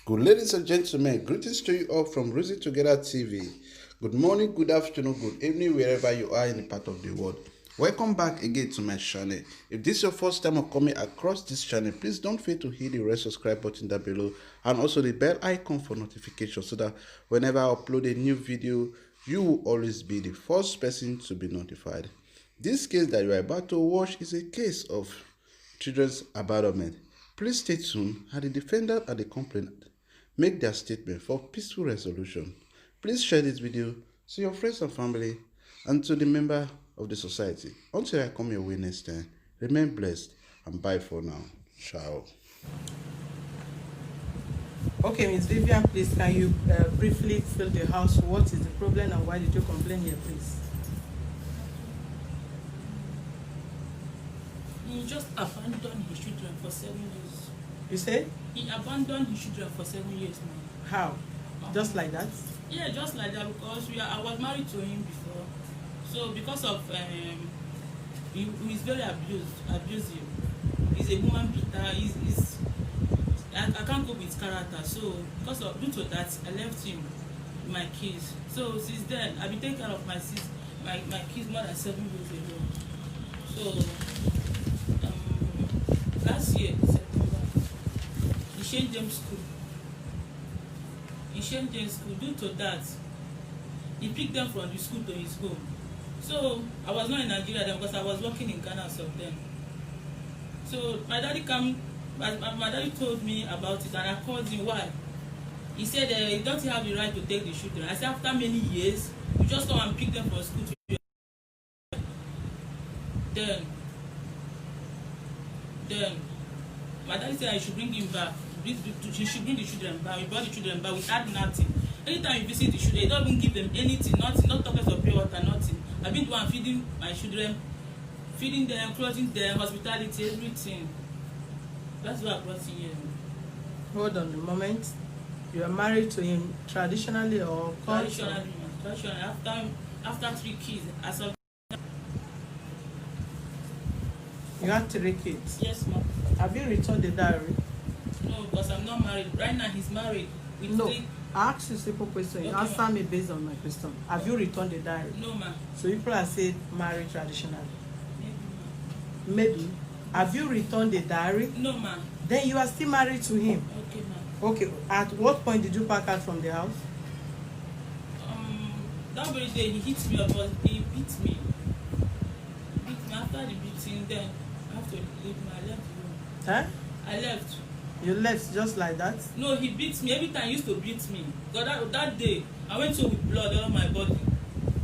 Good ladies and gentlemen, greetings to you all from Rosy Together TV. Good morning, good afternoon, good evening, wherever you are in the part of the world. Welcome back again to my channel. If this is your first time of coming across this channel, please don't fail to hit the red subscribe button down below and also the bell icon for notifications so that whenever I upload a new video, you will always be the first person to be notified. This case that you are about to watch is a case of children's abandonment. Please stay tuned as the defendant and the complainant make their statement for peaceful resolution. Please share this video to your friends and family and to the member of the society. Until I come your way next time, remain blessed and bye for now. Ciao. Okay, Ms. Vivian, please can you briefly fill the house? What is the problem and why did you complain here, please? He just abandoned his children for 7 years. You say? He abandoned his children for 7 years now. How? Just like that? Yeah, just like that, because I was married to him before. So because of he's very abusive. He's a woman beater. I can't go with his character. So due to that, I left him with my kids. So since then, I've been taking care of my kids more than 7 years ago. So last year, September, he changed them school. He changed them school. Due to that, he picked them from the school to his home. So I was not in Nigeria then because I was working in Ghana some then. So my daddy told me about it and I called him. Why? He said he doesn't have the right to take the children. I said after many years, you just come and pick them from school to Then my daddy said I should bring him back. He should bring the children back. We brought the children back. We had nothing. Anytime you visit the children, they don't even give them anything, nothing, not talking of pure water, nothing. I've been the one feeding my children, feeding them, clothing them, hospitality, everything. That's why I brought him here. Hold on a moment. You are married to him traditionally or Traditionally. After 3 kids, as of you had 3 kids? yes, ma'am. Have you returned the diary? No, because I'm not married. Right now, he's married with No. 3. I asked you a simple question. You Okay, answer me based on my question. Have you returned the diary? No, ma'am. So people are saying married traditionally. Maybe, Maybe. Have you returned the diary? ma'am. No, ma'am. Then you are still married to him. Okay, ma'am. Okay. At what point did you pack out from the house? That very day he hit me up, but he beat me. After the beating, then I have to leave him. I left the room. Huh? I left. You left just like that? No, he beats me. Every time he used to beat me. Because that day, I went home with blood all on my body.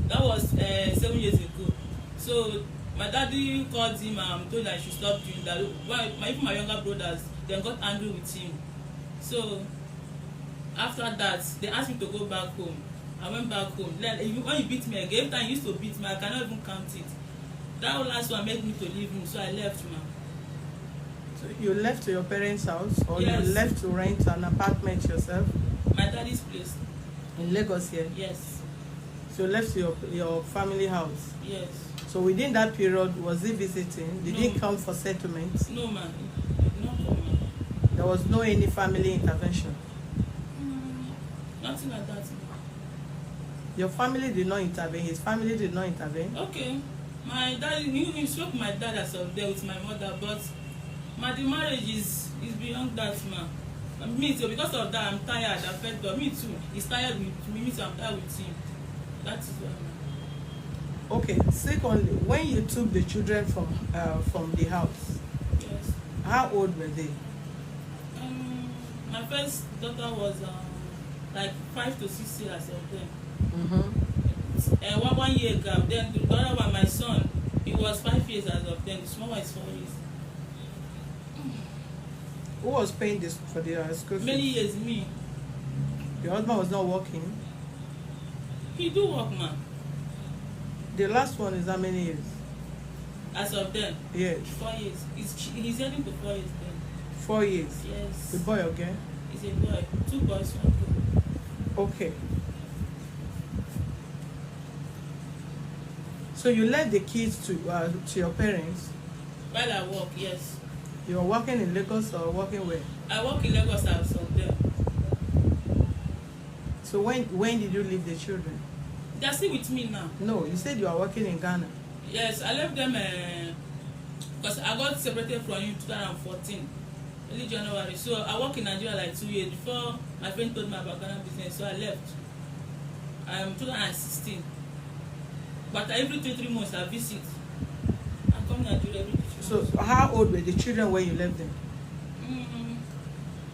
That was 7 years ago. So my daddy called him and told him I should stop doing that. Even my younger brothers, they got angry with him. So after that, they asked me to go back home. I went back home. Then when he beat me again, every time he used to beat me, I cannot even count it. That last one made me to leave him, so I left, man. So you left to your parents' house or Yes. you left to rent an apartment yourself My daddy's place. in Lagos here? Yes. So you left to your family house. Yes. So within that period, was he visiting? Did he No. come for settlement? No, man. No, man. There was no any family intervention. Nothing like that, man. Your family did not intervene. His family did not intervene. Okay. My daddy, he spoke to my dad as of there with my mother, but the marriage is beyond that, man. Me too, because of that, I'm tired. I felt but me too. He's tired with me too. I'm tired with him. That is why, man. Okay. Secondly, when you took the children from the house, Yes. how old were they? My first daughter was like 5 to 6 years of them. Mm-hmm. 1 year gap. Then the other one, my son, he was 5 years as of then. The small one is 4 years. Who was paying this for the school fees? Many years, me. Your husband was not working. He do work, man. The last one is how many years? As of then. Yes. 4 years. He's heading to 4 years then. 4 years. Yes. The boy again? He's a boy. 2 boys, 1 girl. Okay. So you left the kids to your parents? While I work, yes. You are working in Lagos or working where? I work in Lagos as of there. So when did you leave the children? They are still with me now. No, you said you are working in Ghana. Yes, I left them because I got separated from him in 2014, early January. So I work in Nigeria like 2 years before my friend told me about Ghana business. So I left. 2016. But every 3 months I visit. I come to Nigeria every 3 months. So how old were the children when you left them?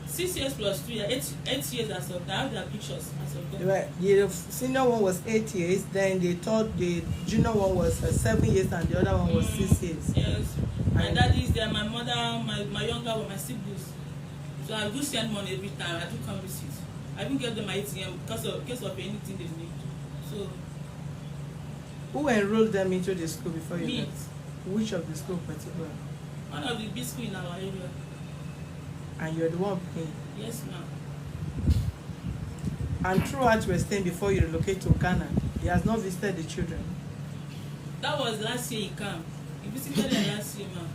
6 years plus 2 years, 8 years as of now. I have their pictures as of them. Right. The senior one was 8 years, then they thought the junior one was 7 years and the other one was 6 years. Yes. My daddy is there, my mother, my younger one, my siblings. So I do send money every time. I do come visit. I even give them my ATM because of case of anything they need. So Who enrolled them into the school before you me, left? Which of the school in particular? one of the big school in our area. And you're the one paying. Yes, ma'am. And throughout you were staying before you relocate to Ghana, he has not visited the children. That was last year he came. He visited them last year, ma'am.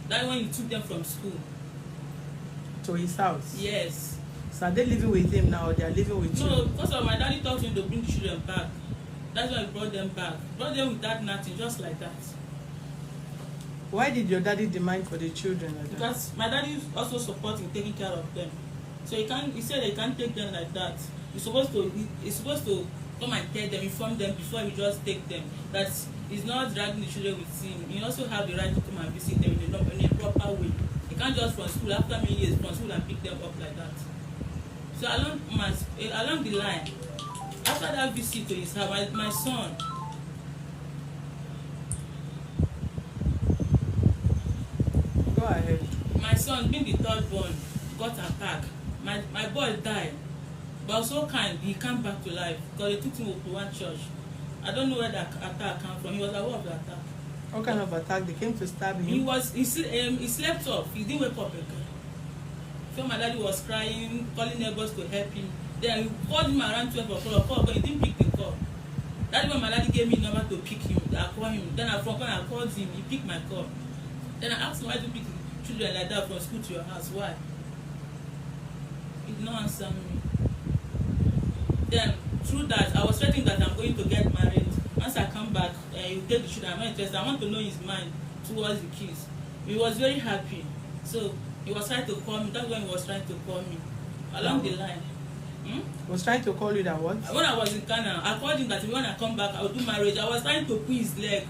That when you took them from school. To his house. Yes. So are they living with him now or they are living with No, you? because of my daddy told him to bring the children back. That's why I brought them back. Brought them without nothing, just like that. Why did your daddy demand for the children like that? Because my daddy is also supporting taking care of them. So he said he can't take them like that. He's supposed to come and tell them, inform them before he just take them. That he's not dragging the children with him. He also have the right to come and visit them in a proper way. He can't just from school after many years from school and pick them up like that. So along the line, after that visit to his house, my son, Go ahead. my son being the third born got attacked. My boy died, but so kind he came back to life because they took him to one church. I don't know where the attack came from. He was aware of the attack. What kind of attack? They came to stab him? He slept off. He didn't wake up again. So my daddy was crying, calling neighbors to help him. Then we called him around 12 o'clock, but he didn't pick the call. That's when my daddy gave me a number to pick him. I called him. Then I called him. He picked my call. Then I asked him why do you pick children like that from school to your house? Why? He did not answer me. Then through that, I was threatening that I'm going to get married. Once I come back, he will take the children. I'm not interested. I want to know his mind towards the kids. He was very happy. So he was trying to call me. That's when he was trying to call me along the line. He was trying to call you that what? When I was in Ghana, I called him that when I come back, I will do marriage. I was trying to pull his leg,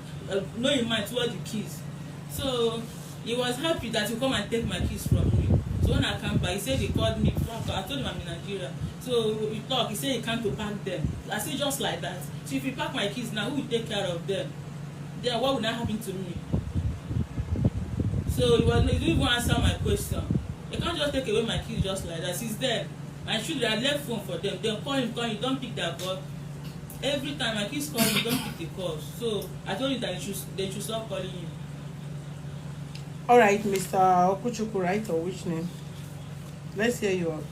know his mind towards the kids. So he was happy that he come and take my kids from me. So when I come back, he said he called me. I told him I'm in Nigeria. So we talked. He said he came to pack them. I said just like that. So if you pack my kids now, who will take care of them? Then what will not happen to me? So he didn't even answer my question. They can't just take away my kids just like that. He's there. My children, I left phone for them. They call him, you don't pick their call. Every time my kids call him, you don't pick the call. So I told him that they should stop calling him. All right, Mr. Okuchukwu, right, or which name? Let's hear you out.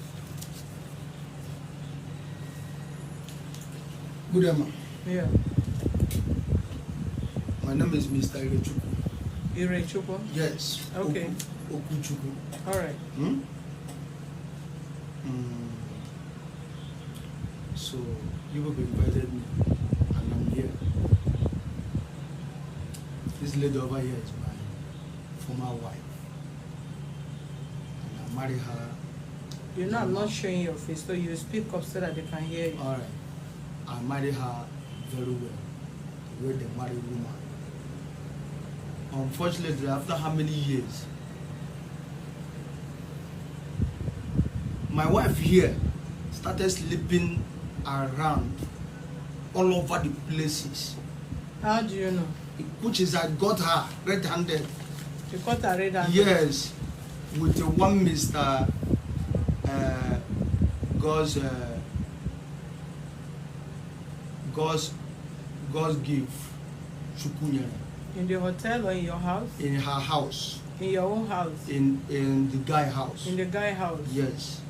Good evening. Yeah. My name is Mr. Irechukwu. Irechukwu? Yes. Okay. Okuchukwu. All right. So you have invited me, and I'm here. This lady over here is my former wife, and I married her. You know, I'm not showing your face, so you speak up so that they can hear you. All right. I married her very well, the way they marry woman. Unfortunately, after how many years, my wife here started sleeping around all over the places. How do you know? Which is I got her red-handed. You caught her red-handed? Yes, with one Mr. God's gift, Chukunya. In the hotel or in your house? In her house. In your own house? In the guy house. In the guy house? Yes.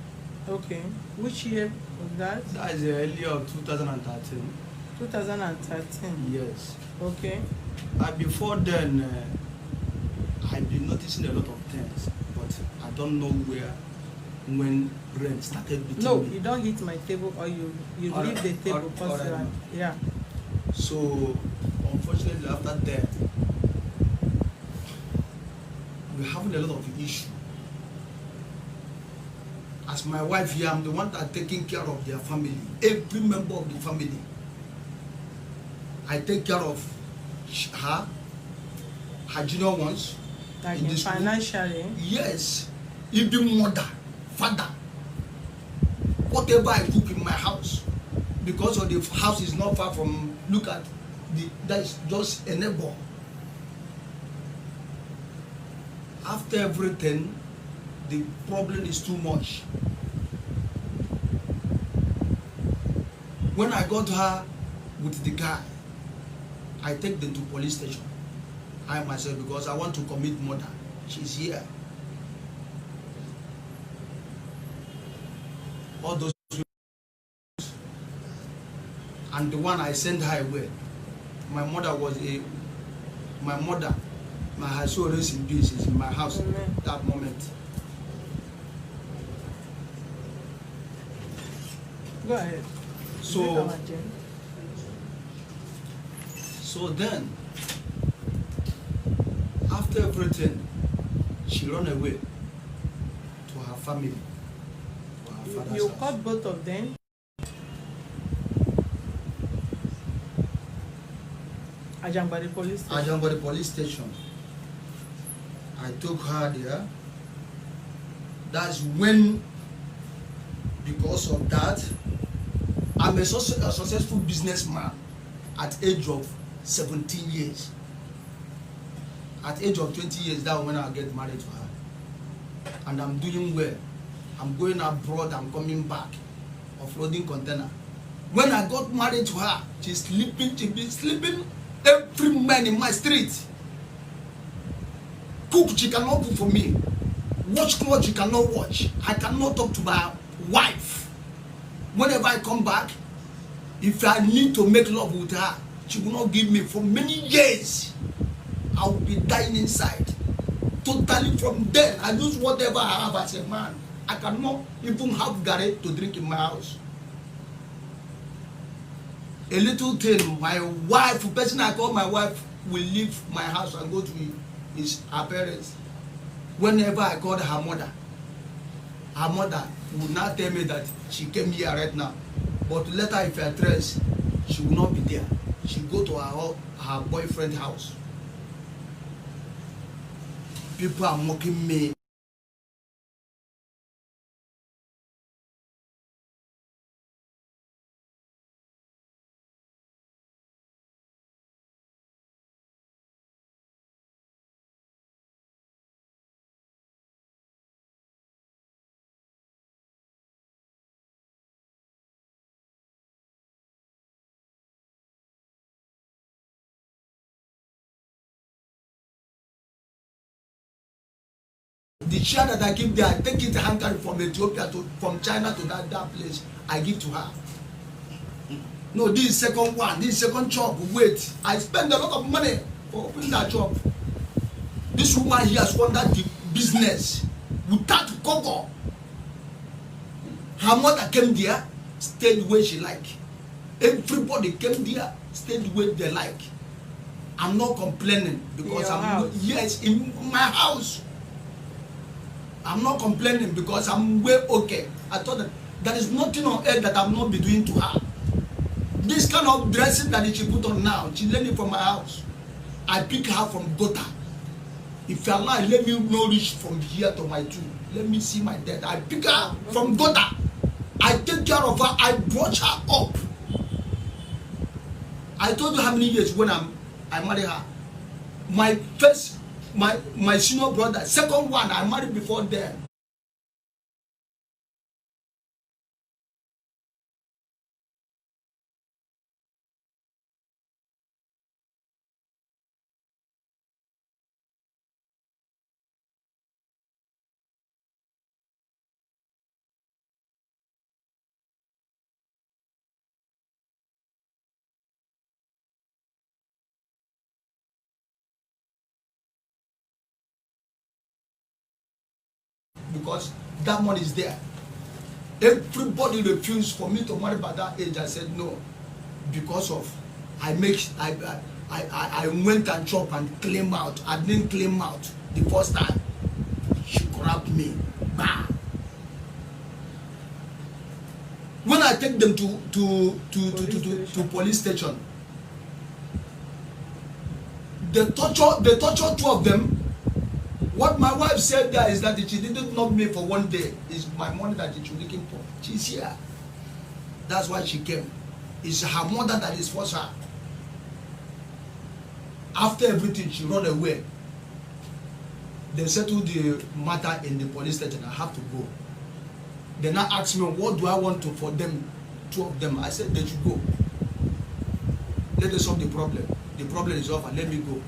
Okay. Which year was that? That is the earlier of 2013. 2013? Yes. Okay. Before then, I've been noticing a lot of things, but I don't know where when rain started beating No, me. you don't hit my table or you All leave right, the table all because right, you are, ma'am. yeah. So unfortunately after that, we're having a lot of issue. As my wife here, I'm the one that taking care of their family, every member of the family. I take care of her, her junior ones. Like in in the school. financially. Yes, even mother, father, whatever I cook in my house, because of the house is not far from, look at the, that is just a neighbor. After everything, the problem is too much. When I got her with the guy, I take them to police station. I myself, because I want to commit murder. She's here. All those, and the one I sent her away. My mother, my her soul rest in peace, is in my house. Amen. That moment. Go ahead. So then, after everything, she run away to her family, to her father's You house. caught both of them. Ajangbari police station. Ajangbari police station. I took her there. That's when, because of that, I'm a successful businessman at age of 17 years. At age of 20 years, that's when I get married to her. And I'm doing well. I'm going abroad, I'm coming back, offloading container. When I got married to her, she's been sleeping every man in my street. Cook, she cannot cook for me. Watch clothes, she cannot watch. I cannot talk to my wife. Whenever I come back, if I need to make love with her, she will not give me for many years. I will be dying inside. Totally from then, I use whatever I have as a man. I cannot even have garri to drink in my house. A little thing, my wife, the person I call my wife, will leave my house and go to her parents. Whenever I call her mother will not tell me that she came here right now. But later, if I trace, she will not be there. She go to her boyfriend's house. People are mocking me. The chair that I give there, I take it handcarry from Ethiopia from China to that place. I give to her. No, this is second one. This is second job. Wait, I spend a lot of money for opening that job. This woman here has funded the business without cover. Her mother came there, stayed where she like. Everybody came there, stayed where they like. I'm not complaining because yes, in my house. I'm not complaining because I'm way okay. I thought that there is nothing on earth that I'm not be doing to her. This kind of dressing that she put on now, she learned it from my house. I pick her from gutter. If you allow, let me not reach from here to my tomb. Let me see my death. I pick her from gutter. I take care of her. I brought her up. I told you how many years when I married her. My first, my senior brother, second one, I married before them. Because that money is there. Everybody refused for me to marry by that age. I said no, because of I went and chopped and claim out. I didn't claim out the first time. She grabbed me. Bah. When I take them to police station, they torture two of them. What my wife said there is that she didn't knock me for one day. It's my money that she's looking for. She's here. That's why she came. It's her mother that is forced her. After everything, she run away. They settled the matter in the police station. I have to go. They now asked me, what do I want to for them, two of them? I said, they should go. Let us solve the problem. The problem is over. Let me go.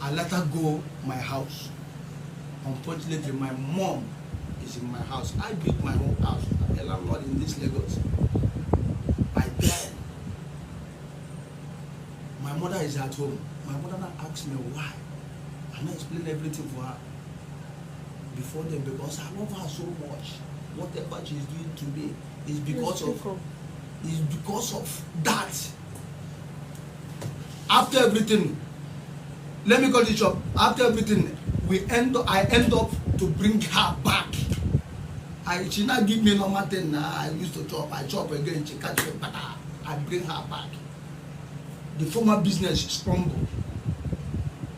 I let her go my house. Unfortunately, my mom is in my house. I built my own house. I'm a landlord in this Lagos. By then, my mother is at home. My mother now asked me why. And I explained everything for her before them, because I love her so much. Whatever she's doing to me is because of that. After everything, let me call this up. After everything, I end up to bring her back. She not give me normal thing. I used to chop. I chop again. She catch me, but I bring her back. The former business crumbled.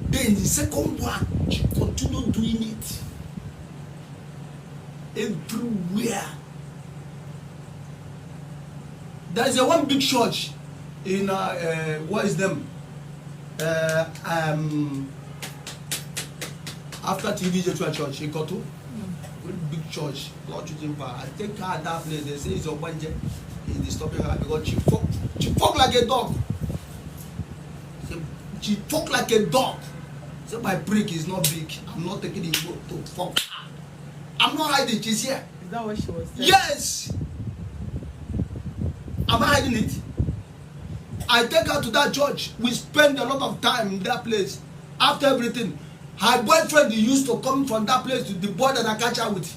Then the second one, she continued doing it everywhere. There is a one big church in what is them? After TV church in Kotu, big church, Lord Church. I take her at that place. They say it's a Obanje. He's disturbing her because she fuck like a dog. She fuck like a dog. So my brick is not big. I'm not taking it to fuck her. I'm not hiding. She's here. Is that what she was saying? Yes. Am I hiding it? I take her to that church. We spend a lot of time in that place. After everything, her boyfriend used to come from that place to the boy that I catch her with.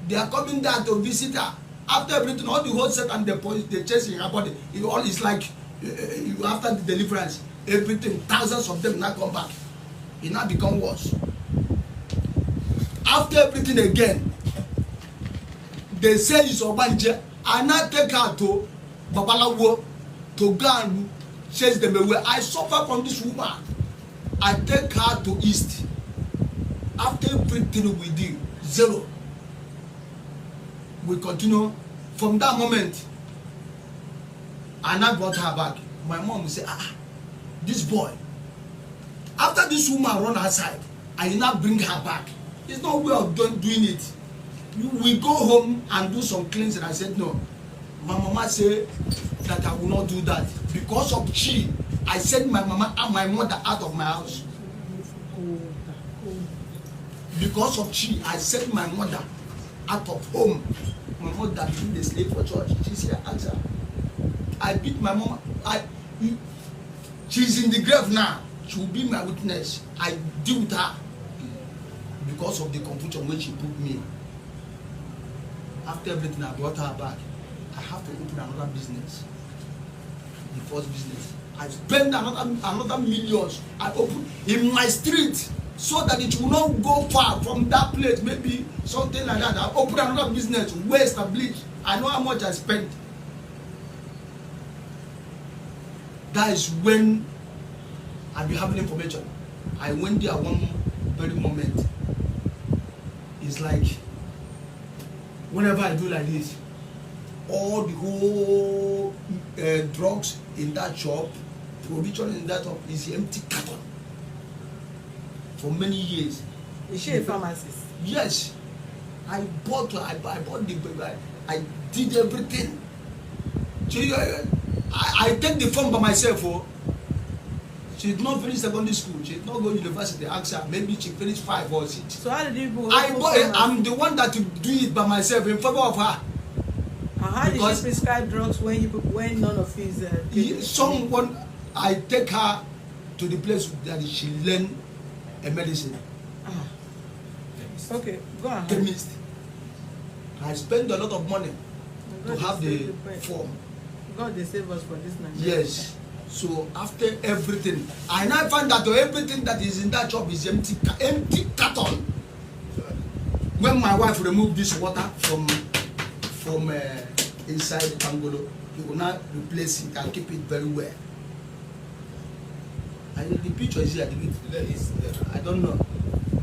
They are coming there to visit her. After everything, all the whole set and the police, they chasing her body. It all is like after the deliverance, everything, thousands of them now come back. It now become worse. After everything again, they say it's Obanje. I now take her to Babalawo to go and chase them away. I suffer from this woman. I take her to East. After everything we do, zero. We continue. From that moment, I now brought her back. My mom will say, this boy. After this woman run outside, I did not bring her back. It's not way of doing it. We go home and do some cleansing. I said, no. My mama said that I will not do that. Because of she, I sent my mama and my mother out of my house. Because of she, I sent my mother out of home. My mother being the slave for church. She's here, answer. I beat my mama. She's in the grave now. She will be my witness. I deal with her because of the confusion when she put me. After everything, I brought her back. I have to open another business. The first business. I spend another millions. I open in my street so that it will not go far from that place. Maybe something like that. I open another business, waste and bleach. I know how much I spent. That is when I be having information. I went there one very moment. It's like whenever I do like this, all the whole drugs in that shop, provision in that shop is empty carton for many years. Is she a pharmacist? Yes. I bought the I did everything. I take the form by myself. Oh. She did not finish secondary school. She did not go to university. Ask her, maybe she finished 5 or 6. So how did you go? I'm the one that do it by myself in favor of her. How did she prescribe drugs when none of his? Someone, I take her to the place that she learn a medicine. Okay. Go ahead. chemist. I spend a lot of money to God have dey the save the form. God dey save us for this Nigeria. Yes. So after everything, I now find that everything that is in that shop is empty carton. When my wife removed this water from inside the Pangolo, he will now replace it and keep it very well. And the picture is here. I don't know.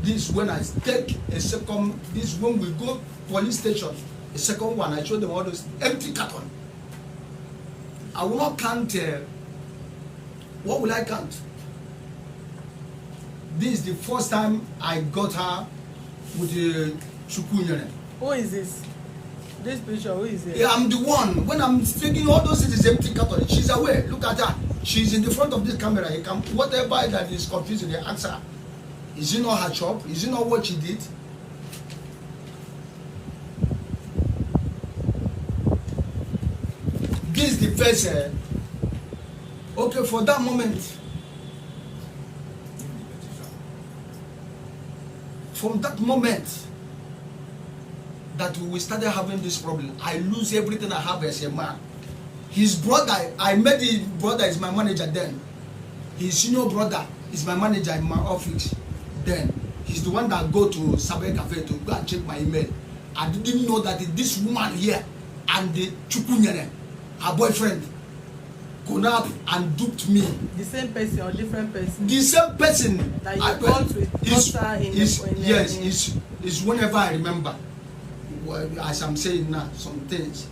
This when I take a second. This when we go police station. A second one, I show them all those empty carton. I will not count. What will I count? This is the first time I got her with the chukunyere. Who is this? This picture, who is it? Yeah, I'm the one. When I'm speaking, all those things is empty carton. She's aware. Look at her. She's in the front of this camera. He can whatever that is confusing. They ask her. Is it not her shop? Is it not what she did? This is the first. Okay, for that moment. From that moment that we started having this problem, I lose everything I have as a man. His brother, I met his brother is my manager then. His senior brother is my manager in my office then. He's the one that go to Sabe Cafe to go and check my email. I didn't know that this woman here and the Chukunyere, her boyfriend, gone up and duped me. The same person or different person? The same person. That you called with Yes, it's whenever I remember. Well, as I'm saying now, some things,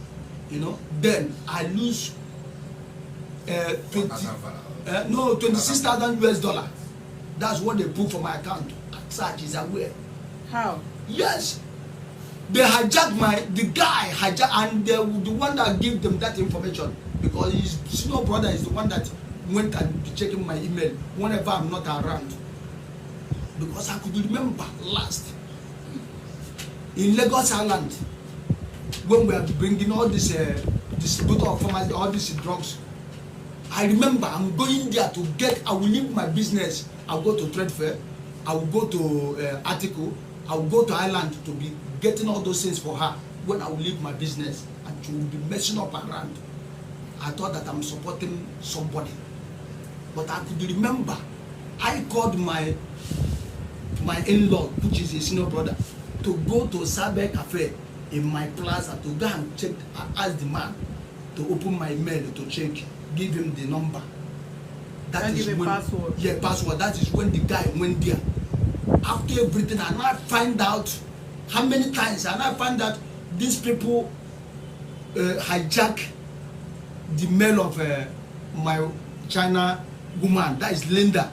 you know. Then I lose 26,000 US dollars. That's what they put for my account. Such is aware. How? Yes. They hijacked the guy hijacked, and the one that gave them that information, because his senior brother is the one that went and be checking my email whenever I'm not around. Because I could remember last in Lagos Island when we are bringing all this distributor of pharmacy, all these drugs. I remember I'm going there to get. I will leave my business. I'll go to trade fair. I will go to Article. I will go to Island to be getting all those things for her when I will leave my business, and she will be messing up around. I thought that I'm supporting somebody, but I could remember I called my in-law, which is a senior brother, to go to Sabe Cafe in my plaza to go and check. I asked the man to open my mail to check, give him the number. That is when password. Yeah, password. That is when the guy went there. After everything, and I find out how many times, and I find out these people hijack the mail of my China woman, that is Linda,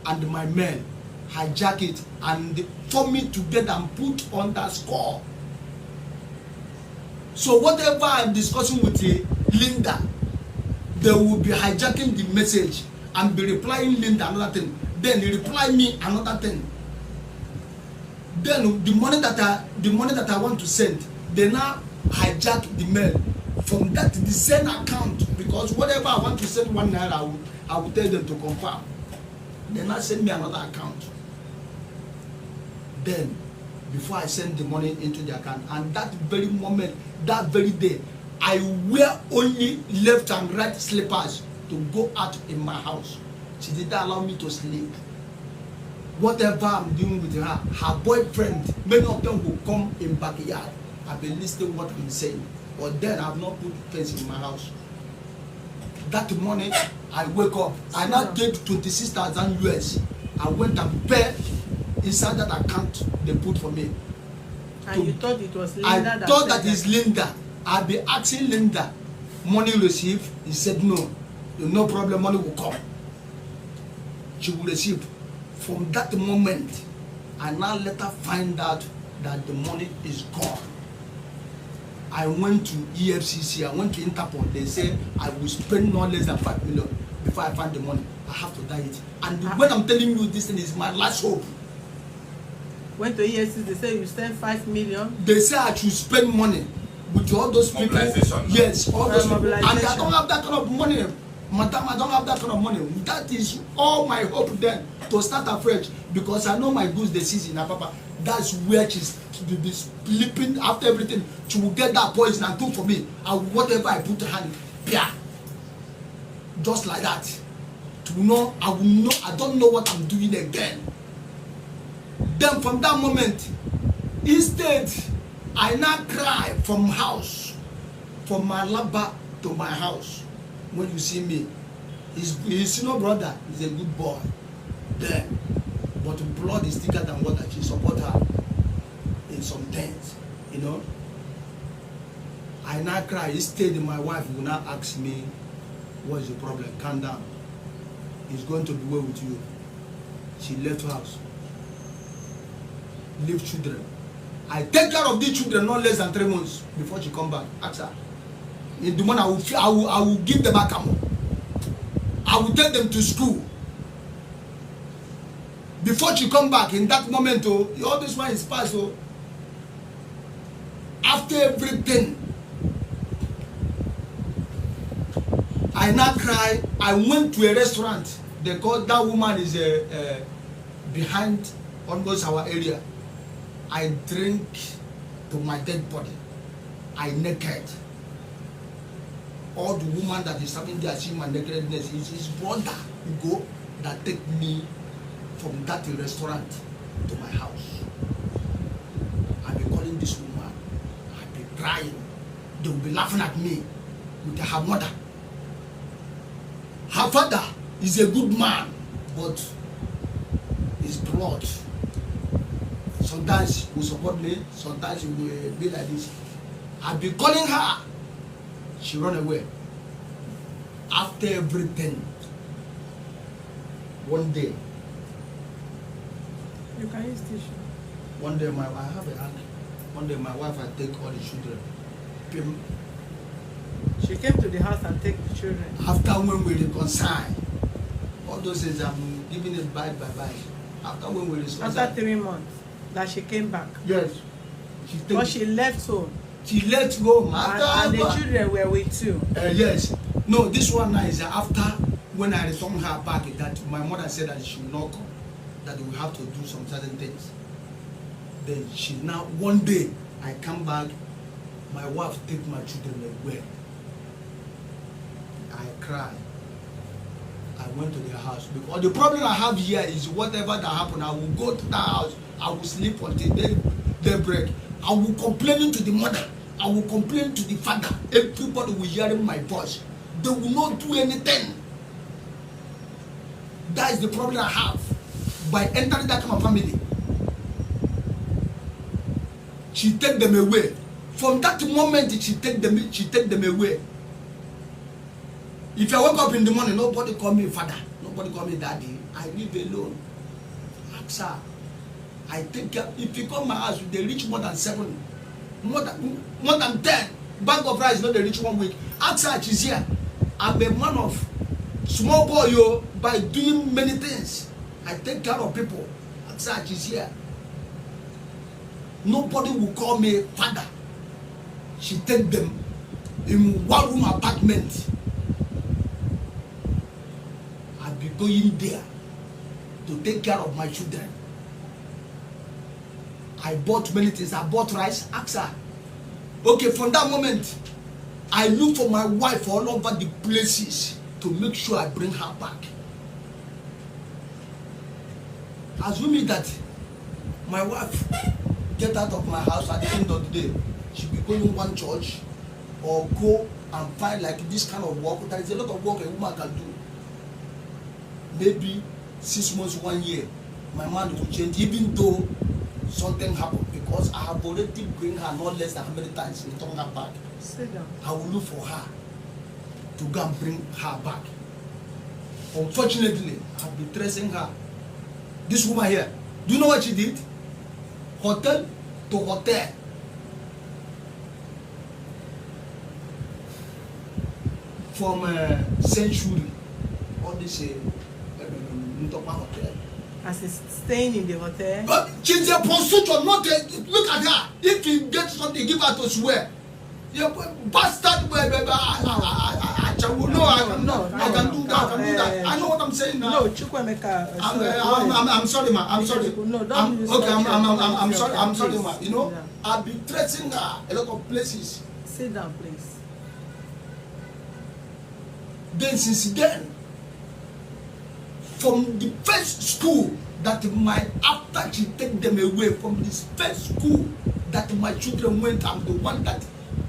and my mail, hijack it and for me to get and put on that score. So whatever I'm discussing with Linda, they will be hijacking the message and be replying Linda another thing. Then they reply me another thing. Then the money that I want to send, they now hijack the mail from that the same account, because whatever I want to send ₦1, I will tell them to confirm. They now send me another account. Then before I send the money into the account, and that very moment, that very day, I wear only left and right slippers to go out in my house. She did not allow me to sleep. Whatever I'm doing with her boyfriend, many of them will come in backyard. I've been listening what I'm saying, but then I've not put fence in my house. That morning, I wake up, I now take 26,000 US. I went and pay inside that account they put for me. And you thought it was Linda? I thought that is Linda. I'll be asking Linda, money received? He said no. No problem, money will come. She will receive. From that moment, I now let her find out that the money is gone. I went to EFCC, I went to Interpol. They say I will spend no less than 5 million before I find the money. I have to die it. And when I'm telling you this thing is my last hope. Went to EFCC, they say you spend 5 million. They say I should spend money with all those people. Yes, all those people. And I don't have that kind of money. Madam, I don't have that kind of money. That is all my hope then, to start afresh, because I know my goods they seize in Apapa. That's where she's to be sleeping after everything. She will get that poison and cook for me. And whatever I put her hand, yeah. Just like that. To know, I will know, I don't know what I'm doing again. Then from that moment, instead, I now cry from house, from my laba to my house. When you see me, his senior brother is a good boy. Then, but blood is thicker than water. She support her in some things, you know. I now cry. Instead, my wife will now ask me, "What is the problem? Calm down. It's going to be well with you." She left house. Leave children. I take care of these children not less than 3 months before she come back. Ask her. In the morning, I will give them a camel. I will take them to school. Before she come back, in that moment, oh, all this one is past. Oh, after everything, I now cry. I went to a restaurant. They call that woman is behind almost our area. I drink to my dead body. I naked. All the woman that is having there, see my nakedness is his brother Ugo that take me from that restaurant to my house. I be calling this woman. I be crying. They will be laughing at me with her mother. Her father is a good man, but his blood. Sometimes he will support me, sometimes he will be like this. I be calling her. She run away. After everything, one day. You can use tissue. One day I have a hand. One day my wife I take all the children. She came to the house and take the children. After when we reconcile, all those things I'm giving it bye. After when we reconcile. After 3 months, that she came back. Yes. But she left home. She left home. And the children were with you. Yes. No, this one now is after when I returned her back that my mother said that she will not come. That we have to do some certain things. Then she now, one day, I come back, my wife take my children away. I cry. I went to their house. Because the problem I have here is whatever that happened, I will go to that house, I will sleep until daybreak. I will complain to the mother. I will complain to the father. Everybody will hear my voice. They will not do anything. That is the problem I have. By entering that kind of family, she take them away. From that moment, she take them away. If I wake up in the morning, nobody call me father, nobody call me daddy. I live alone. Ask her. I take care. If you come my house, they reach more than 7, more than 10 bag of rice. Not they reach 1 week. Ask her, she's here. I'm a man of small boy, yo, by doing many things. I take care of people. Ask her, she's here. Nobody will call me father. She take them in 1-room apartment. I'll be going there to take care of my children. I bought many things. I bought rice. Ask her. Okay, from that moment, I look for my wife all over the places to make sure I bring her back. Assuming that my wife get out of my house at the end of the day, she be going one church or go and find like this kind of work. There is a lot of work a woman can do. Maybe 6 months, 1 year, my mind will change, even though something happened, because I have already bring her not less than how many times in return her back. Sit down. I will look for her to go and bring her back. Unfortunately, I've been tracing her. This woman here, do you know what she did? Hotel to hotel. From Century, all this hotel. As he's staying in the hotel. But she's a prostitute, not a, look at her. If you get something, give her to swear. Yeah, bastard. No, I can do that. I know what I'm saying now. No, Chukwemeka. I'm sorry, ma. I'm sorry. No, don't use okay, sorry. I'm sorry. I'm sorry, ma. You know, Yeah. I've been threatening her a lot of places. Sit down, please. Then since then, from the first school that after she take them away from this first school that my children went, I'm the one that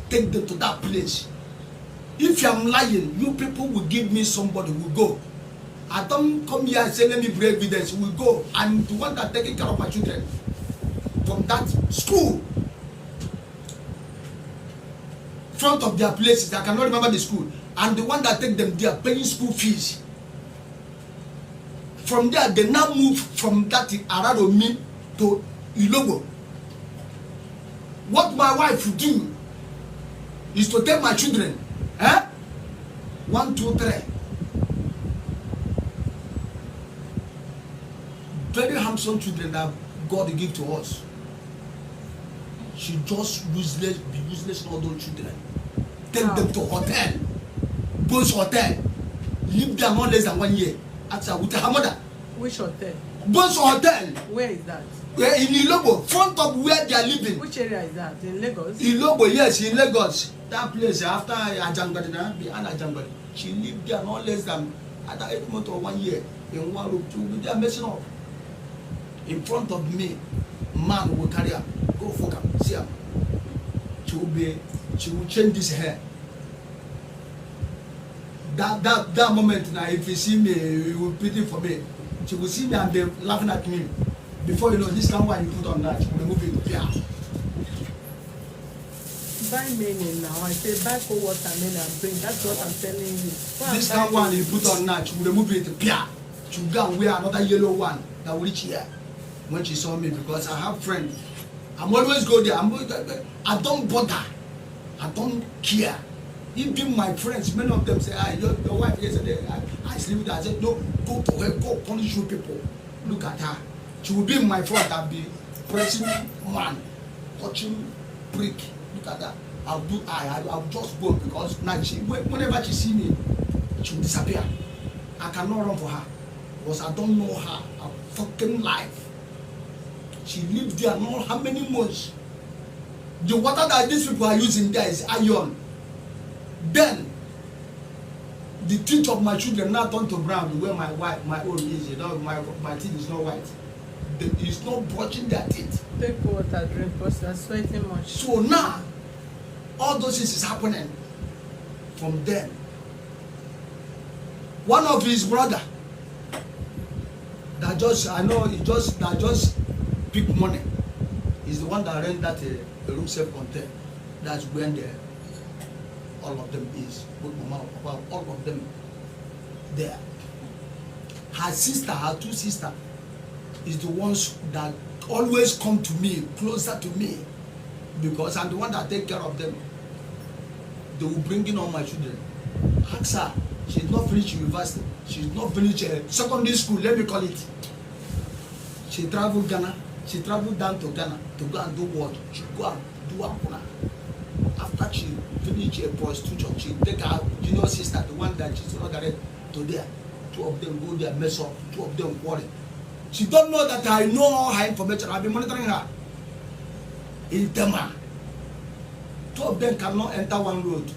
take them to that place. If I'm lying, you people will give me somebody who will go. I don't come here and say, let me bring evidence. We will go. I'm the one that taking care of my children from that school. Front of their places, I cannot remember the school. I'm the one that take them there paying school fees. From there, they now move from that Araromi to Ilobo. What my wife would do is to take my children. 1, 2, 3. Very handsome children that God give to us. She just useless, be useless in all those children. Take them to hotel. Boys hotel. Live there not less than 1 year. With her mother. Which hotel? Boys hotel. Where is that? In Ilobo, front of where they are living. Which area is that? In Lagos? Ilobo, yes, in Lagos. That place after Ajangbadi, behind Ajangbadi. She lived there not less than 8 months or 1 year. In one room, 2. They are messing up. In front of me, man will carry her. Go fuck her. See her. She will change this hair. That moment now, if you see me, you will pity for me. She will see me and they laughing at me. Before you know, this kind of one you put on that, she will remove it. Yeah. Buy many now. I say buy cold water many and bring. That's what I'm telling you. This kind of one you put on that, she will remove it. Yeah. She will go and wear another yellow one that will reach here. When she saw me, because I have friends. I'm always go there. I don't bother. I don't care. Even my friends, many of them say, your wife yesterday, I sleep with her. I said, no, go to her, go punish you people. Look at her. She will be in my front. I'll be pressing man, touching brick. Look at that. I'll just go because now whenever she see me, she will disappear. I cannot run for her because I don't know her fucking life. She lived there not how many months. The water that these people are using there is iron. Then the teeth of my children now turn to brown where my own is. You know, my teeth is not white. It's not brushing their teeth. Take water, drink, because you're sweating much. So now, all those things is happening from them. One of his brother that just pick money is the one that rent that room self-contained. That's when all of them is. All of them there. Her sister, her two sisters, is the ones that always come to me, closer to me, because I'm the one that take care of them. They will bring in all my children. Ask her, she's not finished university, she's not finished secondary school, let me call it. She traveled Ghana, she traveled down to Ghana to go and do what? She go and do Akuna. After she finished her prostitution, she take her junior sister, the one that she's not direct to there. Two of them go there, mess up, two of them quarrel. She don't know that I know all her information. I've been monitoring her. In Tema. Two of them cannot enter one road.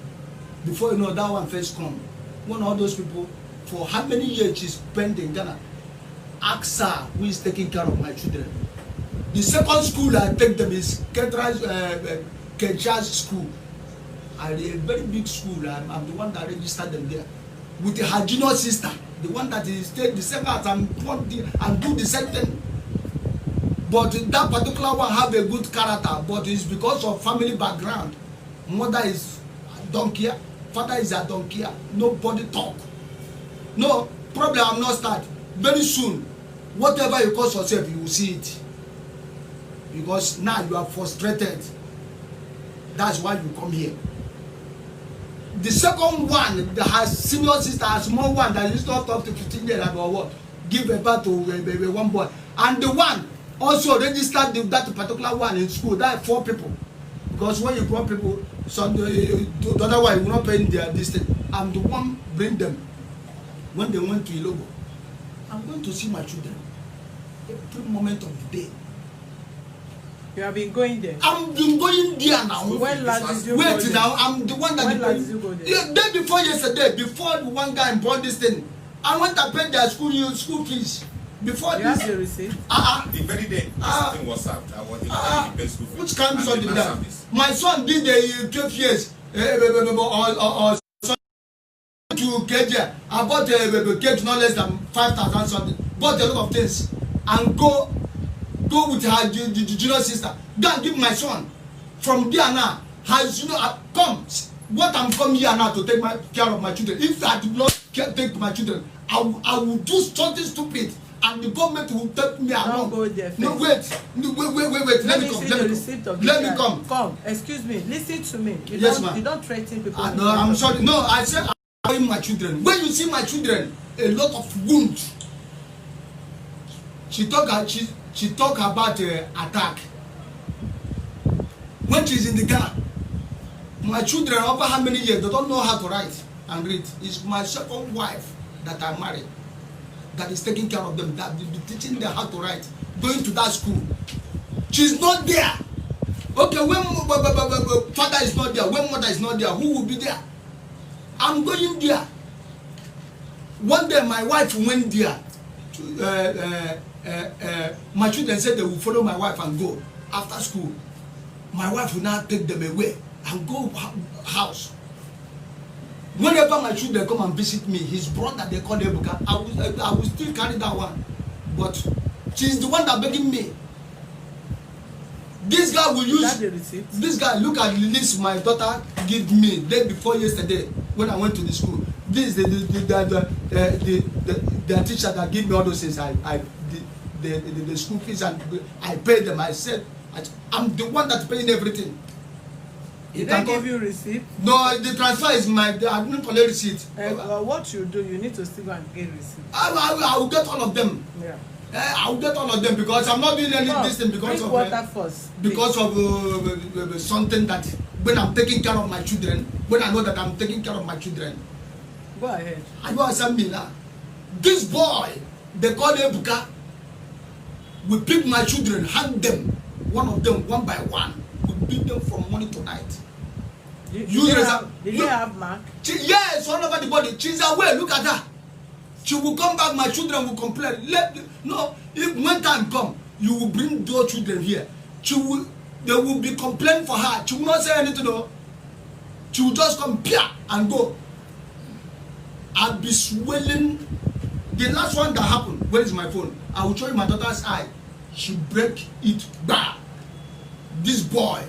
Before you know, that one first come. One of those people, for how many years she spent in Ghana, ask her who is taking care of my children. The second school I take them is Keja's school. A very big school. I'm the one that registered them there. With her junior sister, the one that is stayed the same house and do the same thing. But that particular one have a good character, but it's because of family background. Mother is don't care, father is a don't care. Nobody talk. No problem. I'm not start. Very soon, whatever you cause yourself, you will see it. Because now you are frustrated. That's why you come here. The second one that has senior sister, a small one that is not up to 15 years or what, give a birth to one boy. And the one also registered that particular one in school. That 4 people. Because when you grow people, So the other one will not pay their distance. I'm the one bring them when they went to Ilogo. I'm going to see my children every moment of the day. You have been going there. I'm been going there now. When last did you Wait go there? now, I'm the one that. When last did you go there? Yeah, day before yesterday, before the one guy brought this thing, I went to pay their school fees. Before You this. have the receipt? The very day this thing was served, I was the best school fees. Which kind of And something the that? service. My son did the 12 years. Or to KJ. I bought a cake no less than 5,000 something. Bought a lot of things and go with her junior sister. Go and give my son. From there now, has come. What I'm coming here now to take care of my children. If I do not take my children, I will do something stupid, and the government will take me along. Don't go there. No, wait. Let me come. Let me come. Come. Excuse me. Listen to me. Yes, ma'am. You don't threaten people. No, I'm sorry. No, I said I'm showing my children. When you see my children, a lot of wounds. She talk about attack. When she's in the car, my children over how many years they don't know how to write and read. It's my second wife that I married that is taking care of them, that will be teaching them how to write, going to that school. She's not there. Okay, when father is not there, when mother is not there, who will be there? I'm going there. One day my wife went there. My children said they will follow my wife and go after school. My wife will now take them away and go house. Whenever my children come and visit me, his brother, they call Ebuka, I will still carry that one. But she's the one that begging me. This guy will use. This guy, look at the list my daughter gave me day before yesterday when I went to the school. This the teacher that gave me all those things. The school fees, and I paid them. I said I'm the one that's paying everything. Did they give you receipt? No, the transfer is I didn't collect receipt. What you do, you need to still go and get receipt. I will get all of them. Yeah. I will get all of them because I'm not doing any this thing because of water first, because of something that when I'm taking care of my children, when I know that I'm taking care of my children. Go ahead. And you understand me now? This boy, they call Ebuka, we pick my children, hand them, one of them one by one. We beat them from morning to night. Did they have mark? Yes, all over the body. She's away. Look at her. She will come back. My children will complain. If when time come, you will bring those children here. They will be complaining for her. She will not say anything. No. She will just come and go. I'll be swelling. The last one that happened. Where is my phone? I will show you my daughter's eye. She break it back. This boy.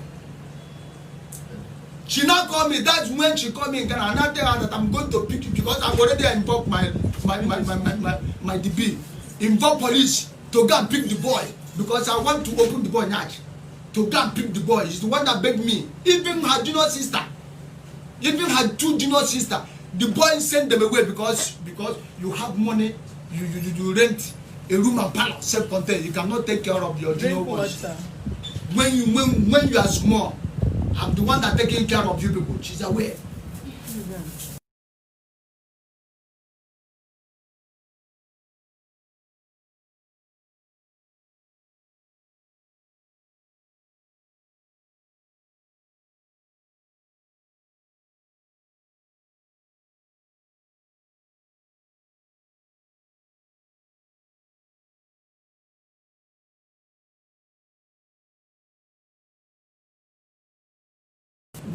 She now call me. That's when she call me again. And I tell her that I'm going to pick you because I've already involved my DB. Involve police to go and pick the boy because I want to open the boy natch. To go and pick the boy. He's the one that begged me. Even her junior sister. Even her two junior sister. The boy sent them away because you have money. You rent a room and parlor self-contained. You cannot take care of your junior ones. When you are small, I'm the one that taking care of you people. She's aware.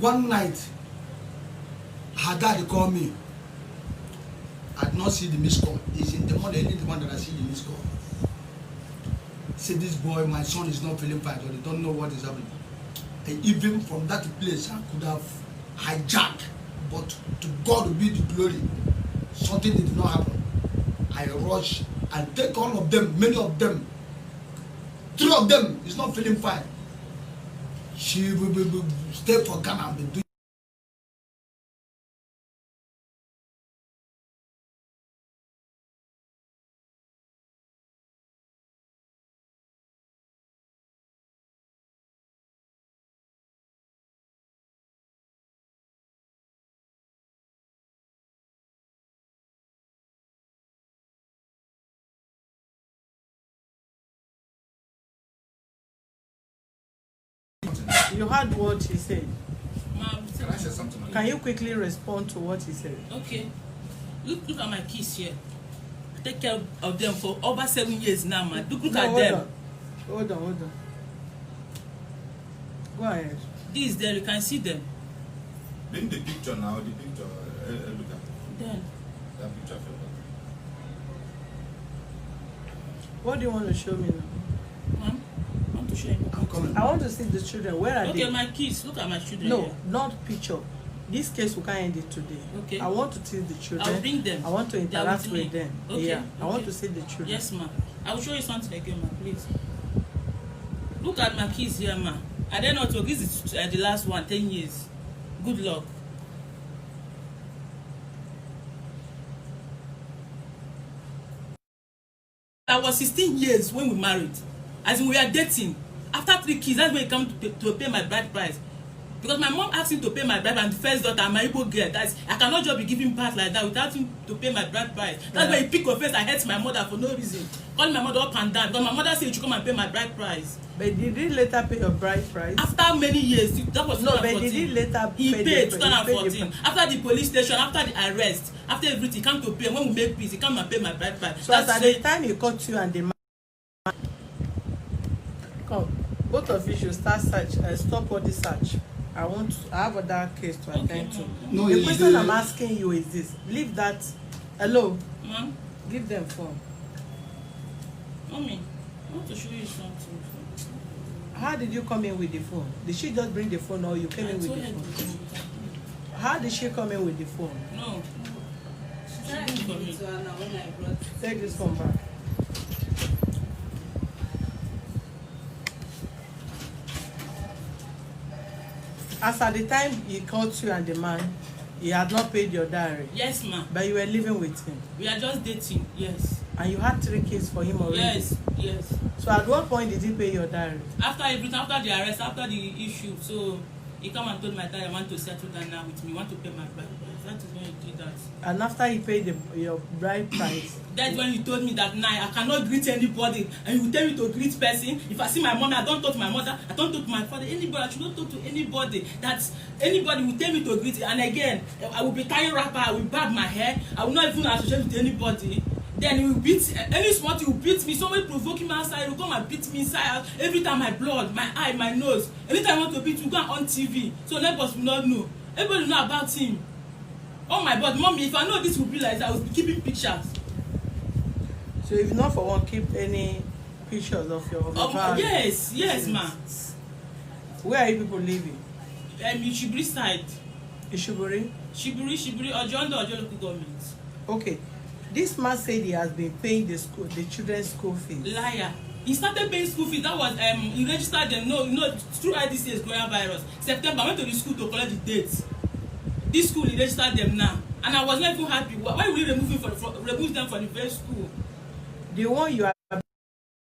One night, her dad called me. I did not see the missed call. It's in the morning, the one that I see the missed call. Say this boy, my son is not feeling fine, or they don't know what is happening. And even from that place, I could have hijacked, but to God will be the glory. Something did not happen. I rush and take all of them, many of them. 3 of them is not feeling fine. She will stay for Ghana and be doing You heard what he said. Can I say something? Can you quickly respond to what he said? Okay. Look at my kids here. I take care of them for over 7 years now, man. Look at them. Hold on. Go ahead. This there, you can see them. Bring the picture now, the picture. Look at Then. that picture. What do you want to show me now? Ma'am, I want to show you. I'm coming. I want to see the children. Where are they? Okay, my kids. Look at my children. No, here. not picture. This case we can't end it today. Okay. I want to see the children. I'll bring them. I want to They are interact with with me. them. Okay, Yeah. I want okay. to see the children. Yes, ma'am. I will show you something again, ma'am, please. Look at my kids here, ma'am. I don't know, this is the last one, 10 years. Good luck. I was 16 years when we married. As in, we are dating. After 3 kids, that's when he come to pay my bride price. Because my mom asked him to pay my bride price, and the first daughter, my Igbo girl. That's, I cannot just be giving birth like that without him to pay my bride price. That's why he picked offense and hurt my mother for no reason. Calling my mother up and down. Because my mother said you should come and pay my bride price. But did he later pay your bride price? After many years, that was No, 2014. but did he later He pay paid the- 2014. After the police station, after the arrest, after everything, he came to pay. When we make peace, he come and pay my bride price. So at the time he caught you and the man, come, both of you should start search. Stop all the search. I have other case to attend to. No, The it's question the- I'm asking you is this: leave that. Hello, Mom, give them phone. mommy, I want to show you something. How did you come in with the phone? Did she just bring the phone or you came in with told the her to phone? bring it. How did she come in with the phone? No. She didn't for me. Take this phone back. As at the time he caught you and the man, he had not paid your dowry, Yes, ma. but you were living with him, We are just dating. Yes. and you had 3 kids for him already. Yes. Yes. So at what point did he pay your dowry? After everything, after the arrest, after the issue, so he come and told my dad, I want to settle down now with me. Want to pay my bride price. That is when he did that. And after he paid your bride price, That's when he told me that now I cannot greet anybody, and you tell me to greet person. If I see my mom, I don't talk to my mother, I don't talk to my father, anybody. I should not talk to anybody. That anybody will tell me to greet. And again, I will be tying wrapper, I will barb my hair, I will not even associate with anybody. Then he will beat any small thing, he will beat me. Somebody provoking me outside, he will come and beat me inside. Every time my blood, my eye, my nose. Anytime I want to beat you, go on TV. So neighbors will not know. Everybody will know about him. Oh my God, mommy, if I know this will be like that, I will be keeping pictures. so if not for one, keep any pictures of your family. Yes, ma. Where are you people living? Shiburi side. Ishuburi? Shiburi, Ojondo, Ojo local government. Okay. This man said he has been paying the children's school fees. Liar. He started paying school fees. That was he registered them. No, through IDC's coronavirus. September, I went to the school to collect the dates. This school he registered them now, and I was not even happy. Why would he remove them from the very school? The one you are